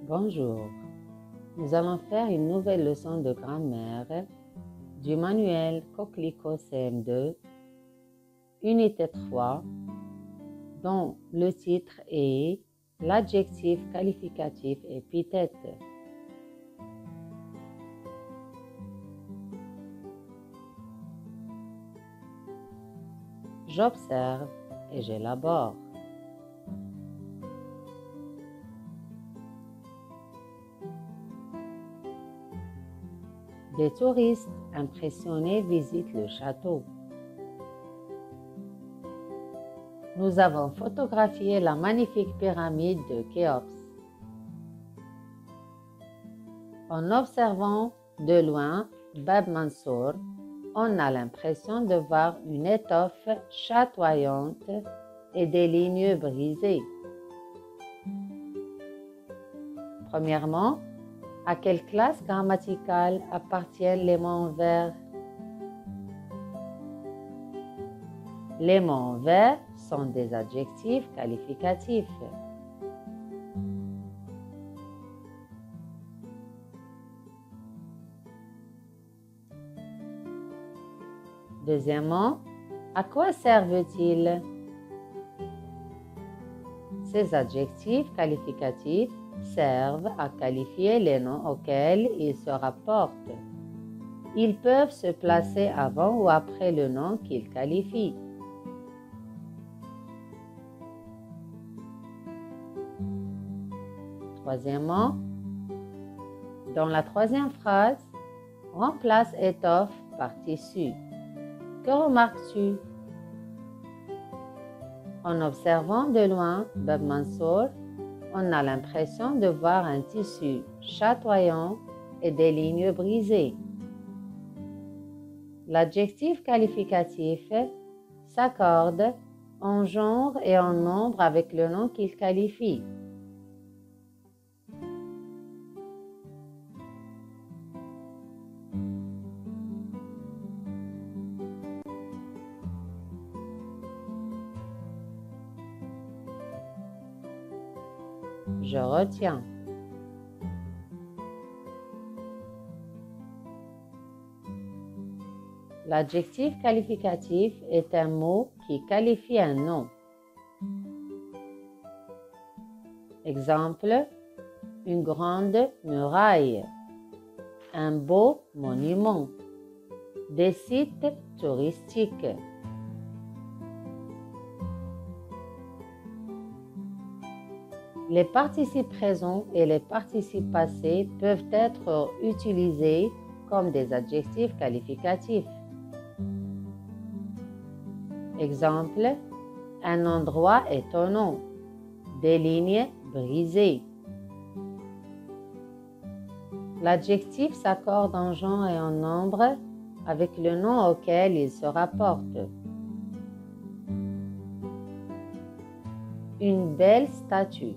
Bonjour, nous allons faire une nouvelle leçon de grammaire du manuel Coquelicot CM2, unité 3, dont le titre est l'adjectif qualificatif épithète. J'observe et j'élabore. Des touristes impressionnés visitent le château. Nous avons photographié la magnifique pyramide de Khéops. En observant de loin Bab Mansour, on a l'impression de voir une étoffe chatoyante et des lignes brisées. Premièrement, à quelle classe grammaticale appartiennent les mots en vers? Les mots en vers sont des adjectifs qualificatifs. Deuxièmement, à quoi servent-ils? Ces adjectifs qualificatifs servent à qualifier les noms auxquels ils se rapportent. Ils peuvent se placer avant ou après le nom qu'ils qualifient. Troisièmement, dans la troisième phrase, remplace étoffe par tissu. Que remarques-tu? En observant de loin Bab Mansour, on a l'impression de voir un tissu chatoyant et des lignes brisées. L'adjectif qualificatif s'accorde en genre et en nombre avec le nom qu'il qualifie. Je retiens. L'adjectif qualificatif est un mot qui qualifie un nom. Exemple, une grande muraille, un beau monument, des sites touristiques. Les participes présents et les participes passés peuvent être utilisés comme des adjectifs qualificatifs. Exemple, un endroit étonnant, des lignes brisées. L'adjectif s'accorde en genre et en nombre avec le nom auquel il se rapporte. Une belle statue,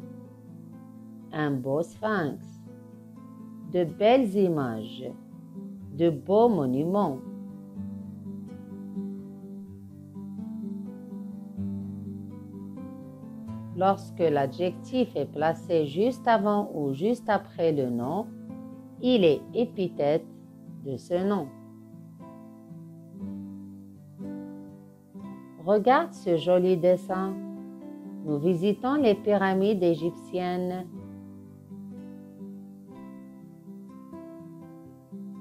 un beau sphinx, de belles images, de beaux monuments. Lorsque l'adjectif est placé juste avant ou juste après le nom, il est épithète de ce nom. Regarde ce joli dessin. Nous visitons les pyramides égyptiennes.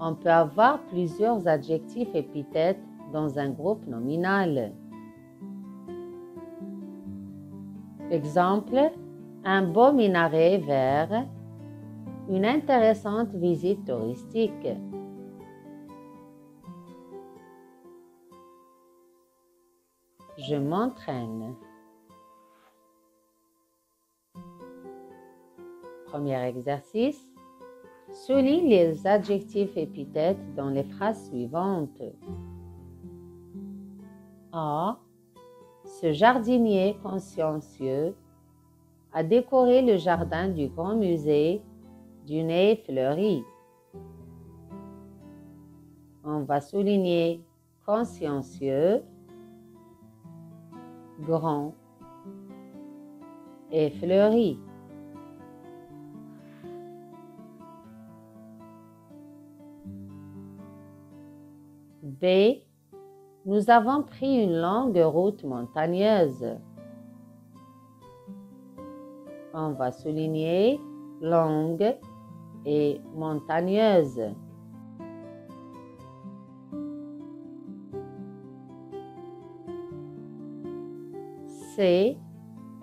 On peut avoir plusieurs adjectifs épithètes dans un groupe nominal. Exemple, un beau minaret vert, une intéressante visite touristique. Je m'entraîne. Premier exercice. Souligne les adjectifs épithètes dans les phrases suivantes. A. Ce jardinier consciencieux a décoré le jardin du Grand Musée du Nez fleuri. On va souligner consciencieux. grand et fleuri. B. Nous avons pris une longue route montagneuse. On va souligner longue et montagneuse. C.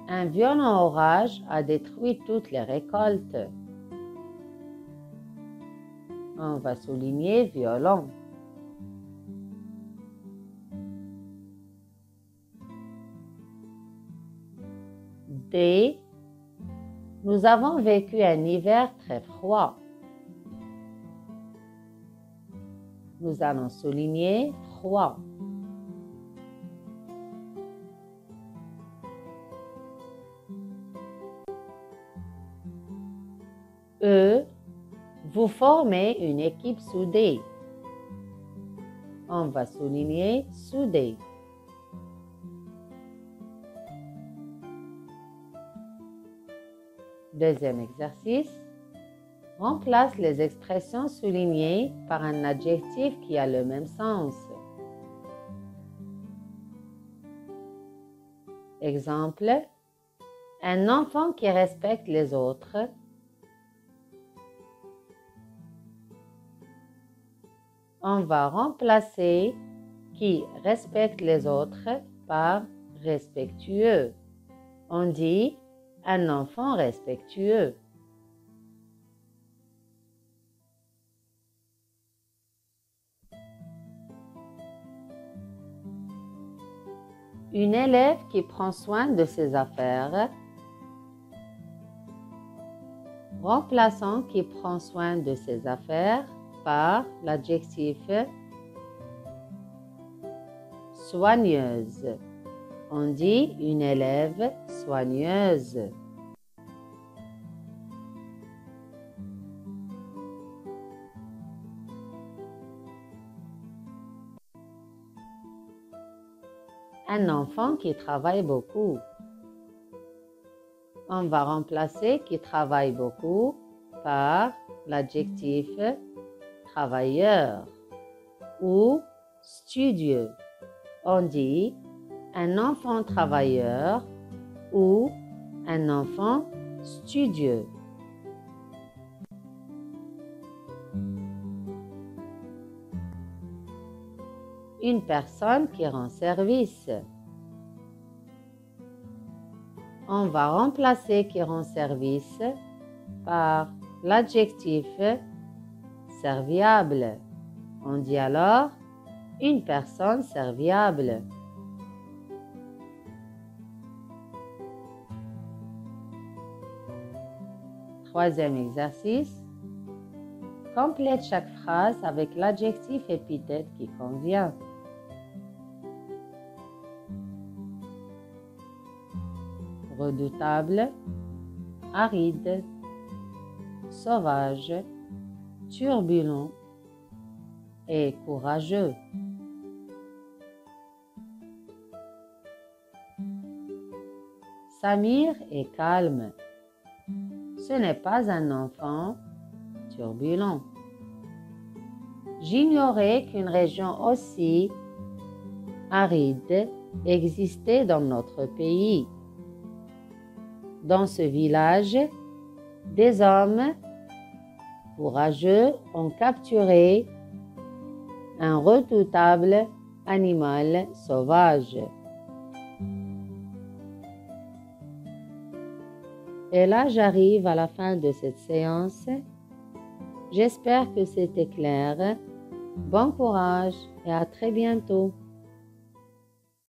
Un violent orage a détruit toutes les récoltes. On va souligner violent. D. Nous avons vécu un hiver très froid. Nous allons souligner froid. E. Vous formez une équipe soudée. On va souligner soudée. Deuxième exercice. Remplace les expressions soulignées par un adjectif qui a le même sens. Exemple. Un enfant qui respecte les autres. On va remplacer qui respecte les autres par respectueux. On dit un enfant respectueux. Une élève qui prend soin de ses affaires. Remplaçons qui prend soin de ses affaires par l'adjectif soigneuse. On dit une élève soigneuse. Un enfant qui travaille beaucoup. On va remplacer qui travaille beaucoup par l'adjectif travailleur ou studieux. On dit un enfant travailleur ou un enfant studieux. Une personne qui rend service. On va remplacer qui rend service par l'adjectif serviable. On dit alors une personne serviable. Troisième exercice. Complète chaque phrase avec l'adjectif épithète qui convient. Redoutable, aride, sauvage, turbulent et courageux. Samir est calme. Ce n'est pas un enfant turbulent. J'ignorais qu'une région aussi aride existait dans notre pays. Dans ce village, des hommes courageux ont capturé un redoutable animal sauvage. Et là, j'arrive à la fin de cette séance. J'espère que c'était clair. Bon courage et à très bientôt.